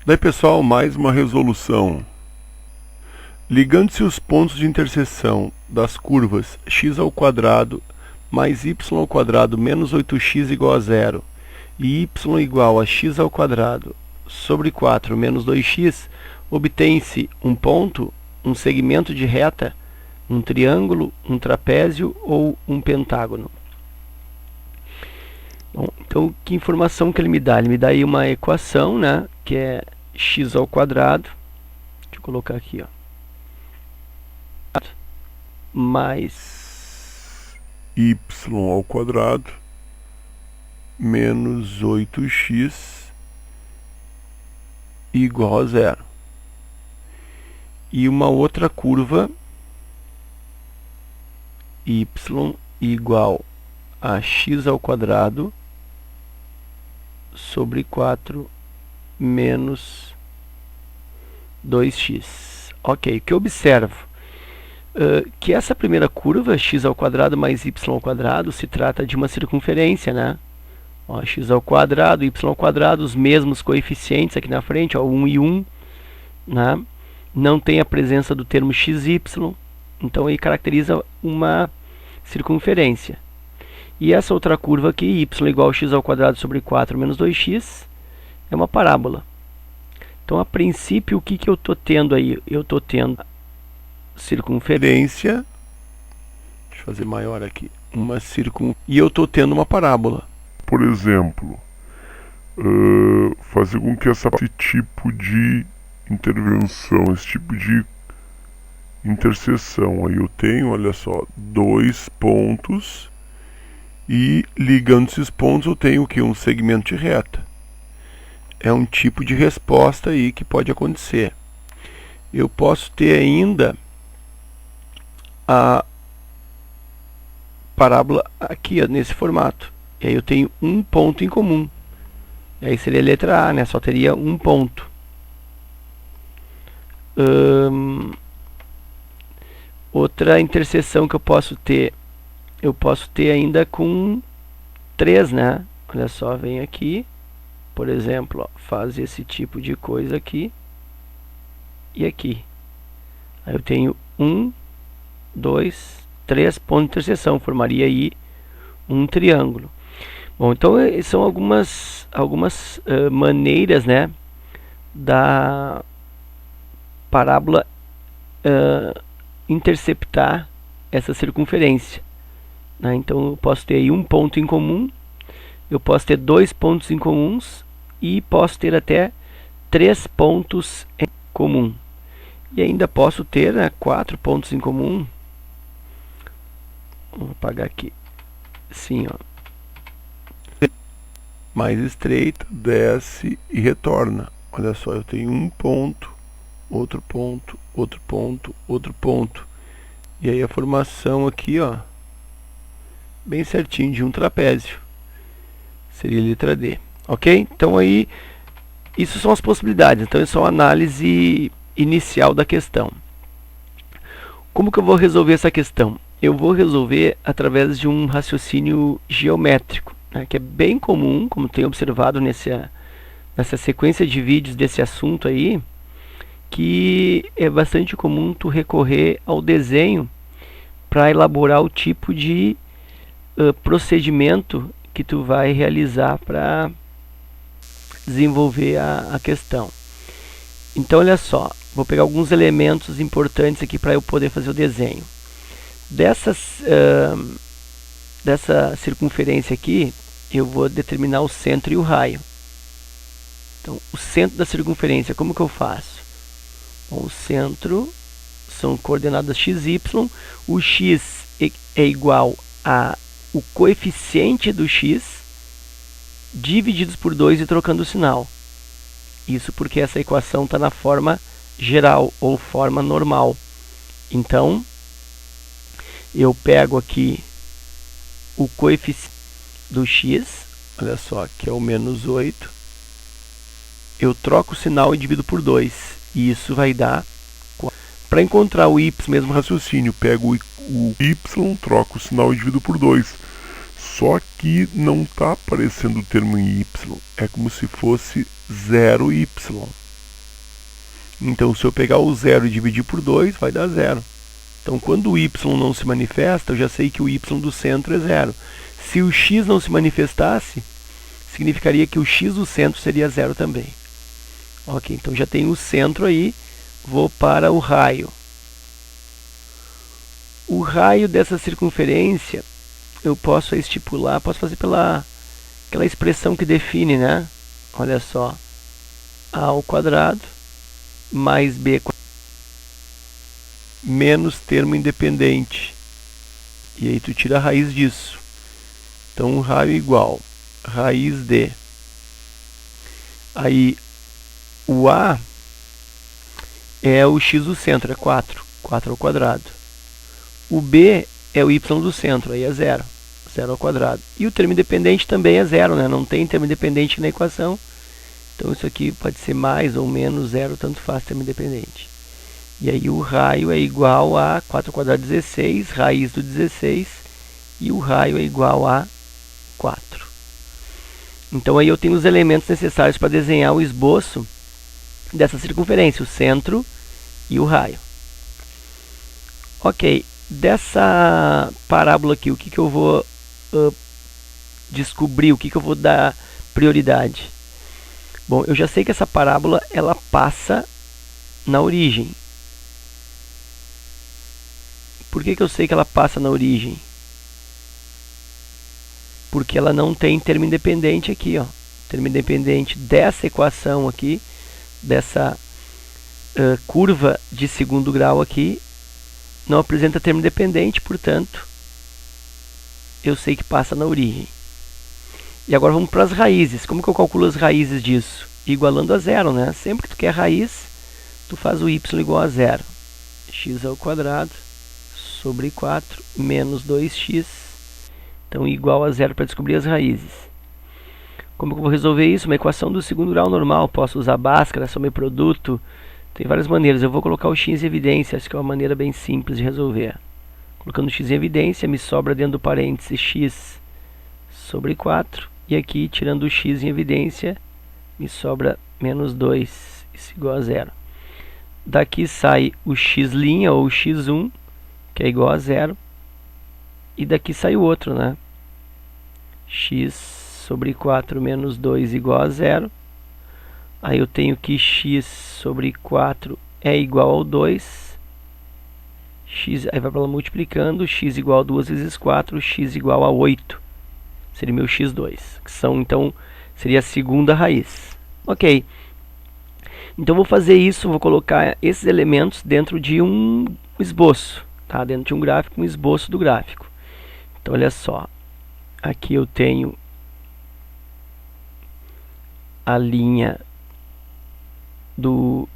Daí, pessoal, mais uma resolução. Ligando-se os pontos de interseção das curvas x ao quadrado mais y ao quadrado menos 8x igual a zero e y igual a x ao quadrado sobre 4 menos 2x, obtém-se um ponto, um segmento de reta, um triângulo, um trapézio ou um pentágono. Bom, então, que informação que ele me dá? Ele me dá aí uma equação, né, que é x ao quadrado, deixa eu colocar aqui, ó, mais y ao quadrado menos 8x igual a zero. E uma outra curva y igual a x ao quadrado sobre 4 menos 2x. Ok, o que eu observo? Que essa primeira curva, x ao quadrado mais y ao quadrado, se trata de uma circunferência, né? Ó, x ao quadrado, y ao quadrado, os mesmos coeficientes aqui na frente, ó, 1 e 1, né? Não tem a presença do termo xy, então aí caracteriza uma circunferência. E essa outra curva aqui, y igual a x ao quadrado sobre 4 menos 2x, é uma parábola. Então, a princípio, o que eu estou tendo aí? Eu estou tendo circunferência, deixa eu fazer maior aqui, e eu estou tendo uma parábola. Por exemplo, fazer com que esse tipo de intervenção, esse tipo de interseção, aí eu tenho, olha só, dois pontos e ligando esses pontos eu tenho o que? Um segmento de reta. É um tipo de resposta aí que pode acontecer. Eu posso ter ainda a parábola aqui, ó, nesse formato. E aí eu tenho um ponto em comum. E aí seria a letra A, né? Só teria um ponto. Outra interseção que eu posso ter ainda com 3, né? Olha só, vem aqui, por exemplo, ó, faz esse tipo de coisa aqui e aqui. Aí eu tenho 1, 2, 3 pontos de interseção, formaria aí um triângulo. Bom, então são algumas maneiras, né, da parábola interceptar essa circunferência, né? Então eu posso ter aí um ponto em comum, eu posso ter dois pontos em comuns e posso ter até 3 pontos em comum. E ainda posso ter, né, 4 pontos em comum. Vou apagar aqui. Sim, ó. Mais estreita, desce e retorna. Olha só, eu tenho um ponto, outro ponto, outro ponto, outro ponto. E aí a formação aqui, ó, bem certinho de um trapézio. Seria a letra D. Ok? Então aí, isso são as possibilidades. Então é só uma análise inicial da questão. Como que eu vou resolver essa questão? Eu vou resolver através de um raciocínio geométrico, né, que é bem comum, como tem observado nessa sequência de vídeos desse assunto aí, que é bastante comum tu recorrer ao desenho para elaborar o tipo de procedimento que tu vai realizar para desenvolver a questão. Então, olha só, vou pegar alguns elementos importantes aqui para eu poder fazer o desenho. Dessa circunferência aqui, eu vou determinar o centro e o raio. Então, o centro da circunferência, como que eu faço? Bom, o centro são coordenadas x, y. O x é igual a o coeficiente do x divididos por 2 e trocando o sinal. Isso porque essa equação está na forma geral ou forma normal. Então, eu pego aqui o coeficiente do x, olha só, que é o menos 8. Eu troco o sinal e divido por 2. E isso vai dar... Para encontrar o y, mesmo raciocínio, pego o y, troco o sinal e divido por 2. Só que não está aparecendo o termo em y. É como se fosse 0y. Então, se eu pegar o 0 e dividir por 2, vai dar 0. Então, quando o y não se manifesta, eu já sei que o y do centro é 0. Se o x não se manifestasse, significaria que o x do centro seria 0 também. Ok, então já tenho o centro aí, vou para o raio. O raio dessa circunferência, eu posso estipular, posso fazer pela aquela expressão que define, né? Olha só, a ao quadrado mais b quadrado menos termo independente. E aí tu tira a raiz disso. Então o raio é igual raiz de. Aí o a é o x do centro, é 4. 4 ao quadrado. O b é o y do centro, aí é 0. 0 ao quadrado. E o termo independente também é 0, né? Não tem termo independente na equação. Então isso aqui pode ser mais ou menos 0, tanto faz termo independente. E aí o raio é igual a 4 ao quadrado 16, raiz do 16, e o raio é igual a 4. Então aí eu tenho os elementos necessários para desenhar o esboço dessa circunferência, o centro e o raio. Ok, dessa parábola aqui, o que eu vou descobrir, o que eu vou dar prioridade? Bom, eu já sei que essa parábola ela passa na origem. Por que eu sei que ela passa na origem? Porque ela não tem termo independente aqui, ó. Termo independente dessa equação aqui, dessa curva de segundo grau aqui, não apresenta termo independente, portanto, eu sei que passa na origem. E agora vamos para as raízes. Como que eu calculo as raízes disso? Igualando a 0, né? Sempre que tu quer raiz, tu faz o y igual a 0. X ao quadrado sobre 4 menos 2x. Então, igual a 0 para descobrir as raízes. Como que eu vou resolver isso? Uma equação do segundo grau normal. Posso usar Bhaskara, somar produto. Tem várias maneiras. Eu vou colocar o x em evidência. Acho que é uma maneira bem simples de resolver. Colocando o x em evidência, me sobra dentro do parênteses x sobre 4. E aqui, tirando o x em evidência, me sobra menos 2. Isso igual a 0. Daqui sai o x' ou o x1, que é igual a 0. E daqui sai o outro, né? X sobre 4 menos 2 igual a 0. Aí eu tenho que x sobre 4 é igual ao 2. X, aí vai para lá multiplicando. X igual a 2 vezes 4. X igual a 8. Seria meu x2. Que são, então, seria a segunda raiz. Ok. Então, vou fazer isso. Vou colocar esses elementos dentro de um esboço. Tá? Dentro de um gráfico, um esboço do gráfico. Então, olha só. Aqui eu tenho a linha do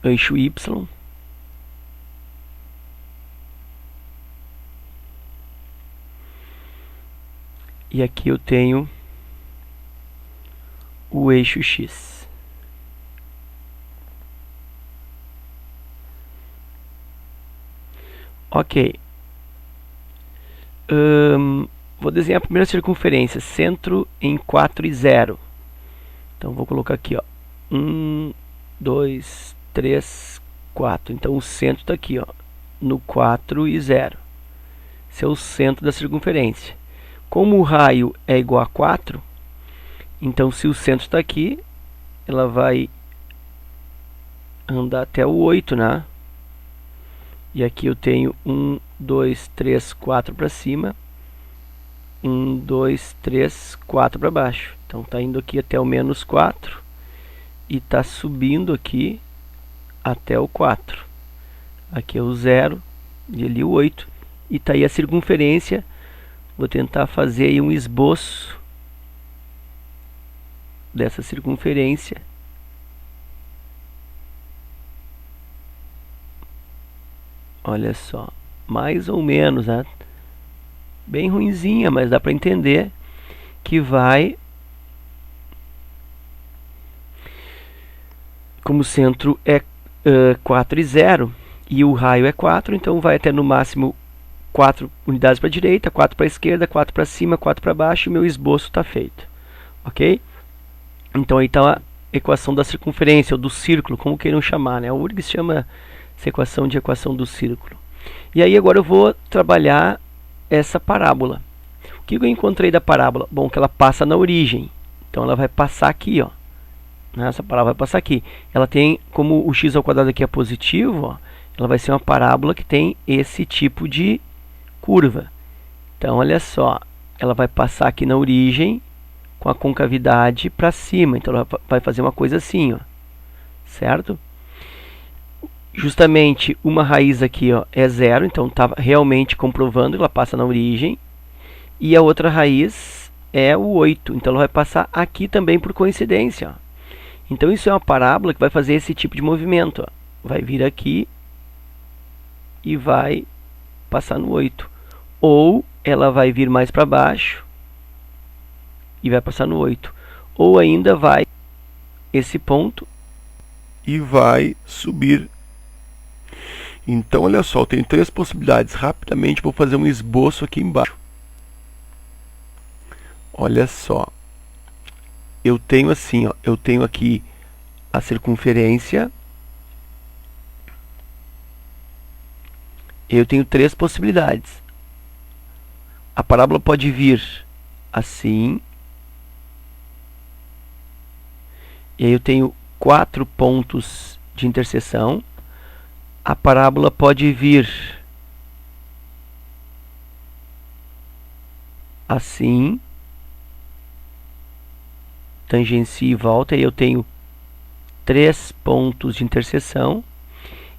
eixo Y. E aqui eu tenho o eixo X. Ok. Vou desenhar a primeira circunferência, centro em 4 e 0. Então, vou colocar aqui, ó, 1, 2, 3, 4. Então, o centro está aqui, ó, no 4 e 0. Esse é o centro da circunferência. Como o raio é igual a 4, então, se o centro está aqui, ela vai andar até o 8, né? E aqui eu tenho 1, 2, 3, 4 para cima. 1, 2, 3, 4 para baixo. Então, está indo aqui até o menos 4. E está subindo aqui até o 4. Aqui é o 0 e ali o 8. E está aí a circunferência. Vou tentar fazer aí um esboço dessa circunferência. Olha só, mais ou menos, né? Bem ruinzinha, mas dá para entender que vai, como o centro é 4 e 0 e o raio é 4, então vai até no máximo 4 unidades para a direita, 4 para a esquerda, 4 para cima, 4 para baixo, e o meu esboço está feito. Ok? Então aí está equação da circunferência, ou do círculo, como queiram chamar, né? O URGS chama essa equação de equação do círculo. E aí agora eu vou trabalhar essa parábola. O que eu encontrei da parábola? Bom, que ela passa na origem. Então ela vai passar aqui, ó. Essa parábola vai passar aqui. Ela tem, como o x ao quadrado aqui é positivo, ó, ela vai ser uma parábola que tem esse tipo de curva. Então, olha só, ela vai passar aqui na origem com a concavidade para cima. Então, ela vai fazer uma coisa assim, ó, certo? Justamente uma raiz aqui, ó, é zero, então está realmente comprovando que ela passa na origem. E a outra raiz é o 8, então ela vai passar aqui também por coincidência, ó. Então, isso é uma parábola que vai fazer esse tipo de movimento, ó. Vai vir aqui e vai passar no 8. Ou ela vai vir mais para baixo e vai passar no 8. Ou ainda vai esse ponto e vai subir. Então, olha só, eu tenho três possibilidades. Rapidamente vou fazer um esboço aqui embaixo. Olha só. Eu tenho assim, ó, eu tenho aqui a circunferência. Eu tenho três possibilidades. A parábola pode vir assim. E aí eu tenho 4 pontos de interseção. A parábola pode vir assim. Tangencia e volta, e eu tenho 3 pontos de interseção,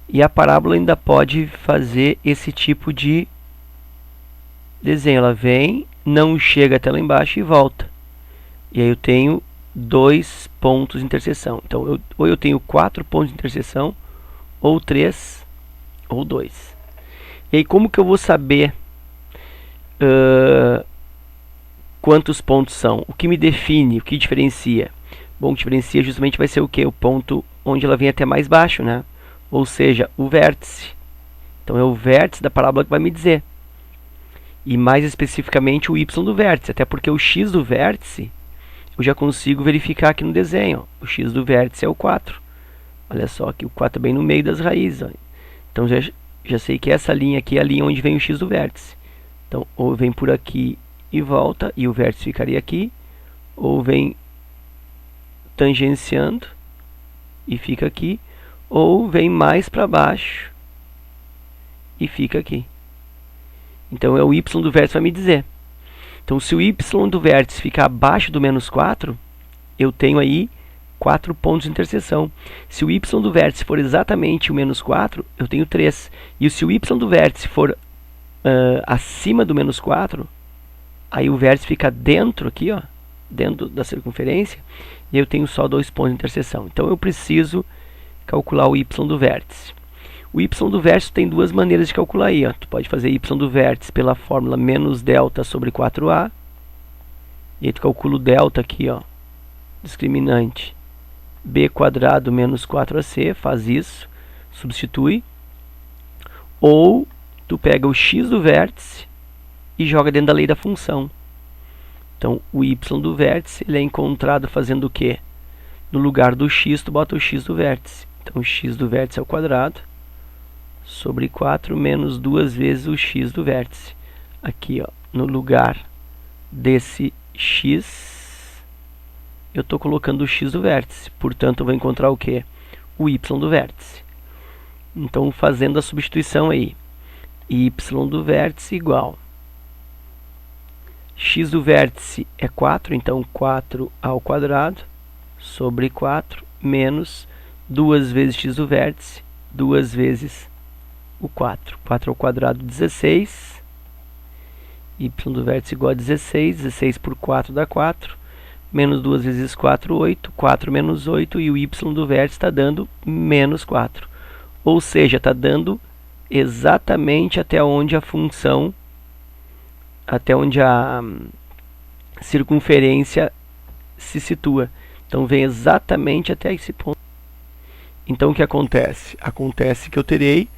e a parábola ainda pode fazer esse tipo de desenho. Ela vem, não chega até lá embaixo e volta. E aí eu tenho 2 pontos de interseção. Então, ou eu tenho 4 pontos de interseção, ou 3, ou 2. E aí, como que eu vou saber quantos pontos são? O que me define, o que diferencia? Bom, o que diferencia justamente vai ser o quê? O ponto onde ela vem até mais baixo, né? Ou seja, o vértice. Então é o vértice da parábola que vai me dizer. E mais especificamente o y do vértice, até porque o x do vértice eu já consigo verificar aqui no desenho. Ó. O x do vértice é o 4. Olha só, aqui o 4 bem no meio das raízes. Ó. Então já sei que essa linha aqui é a linha onde vem o x do vértice. Então, ou vem por aqui e volta, e o vértice ficaria aqui, ou vem tangenciando e fica aqui, ou vem mais para baixo e fica aqui. Então é o y do vértice vai me dizer. Então, se o y do vértice ficar abaixo do menos 4, eu tenho aí 4 pontos de interseção. Se o y do vértice for exatamente o menos 4, eu tenho 3. E se o y do vértice for acima do menos 4, aí o vértice fica dentro aqui, ó, dentro da circunferência, e eu tenho só 2 pontos de interseção. Então eu preciso calcular o y do vértice. O y do vértice tem duas maneiras de calcular aí, ó. Tu pode fazer y do vértice pela fórmula menos delta sobre 4a. E aí tu calcula o delta aqui, ó, discriminante b quadrado menos 4ac, faz isso, substitui. Ou tu pega o x do vértice e joga dentro da lei da função. Então, o y do vértice ele é encontrado fazendo o quê? No lugar do x, tu bota o x do vértice. Então, o x do vértice é o quadrado sobre 4 menos 2 vezes o x do vértice. Aqui, ó, no lugar desse x, eu estou colocando o x do vértice. Portanto, eu vou encontrar o quê? O y do vértice. Então, fazendo a substituição aí, y do vértice igual x do vértice é 4, então 4 ao quadrado sobre 4 menos 2 vezes x do vértice, 2 vezes o 4. 4 ao quadrado, 16. Y do vértice igual a 16. 16 por 4 dá 4. Menos 2 vezes 4, 8. 4 menos 8 e o y do vértice está dando menos 4. Ou seja, está dando exatamente até onde a função, até onde a circunferência se situa. Então, vem exatamente até esse ponto. Então, o que acontece? Acontece que eu terei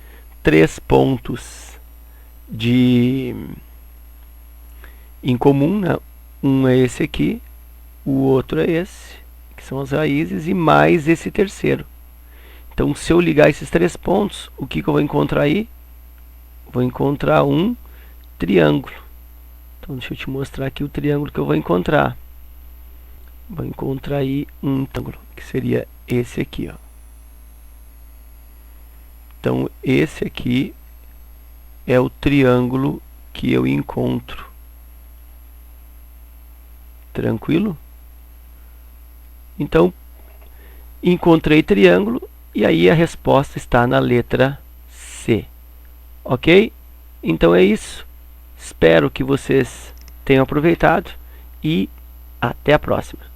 3 pontos em comum, né? Um é esse aqui, o outro é esse, que que são as raízes, e mais esse terceiro. Então, se eu ligar esses 3 pontos, o que eu vou encontrar aí? Vou encontrar um triângulo. Então, deixa eu te mostrar aqui o triângulo que eu vou encontrar. Vou encontrar aí um triângulo, que seria esse aqui, ó. Então, esse aqui é o triângulo que eu encontro. Tranquilo? Então, encontrei triângulo e aí a resposta está na letra C. Ok? Então é isso. Espero que vocês tenham aproveitado e até a próxima.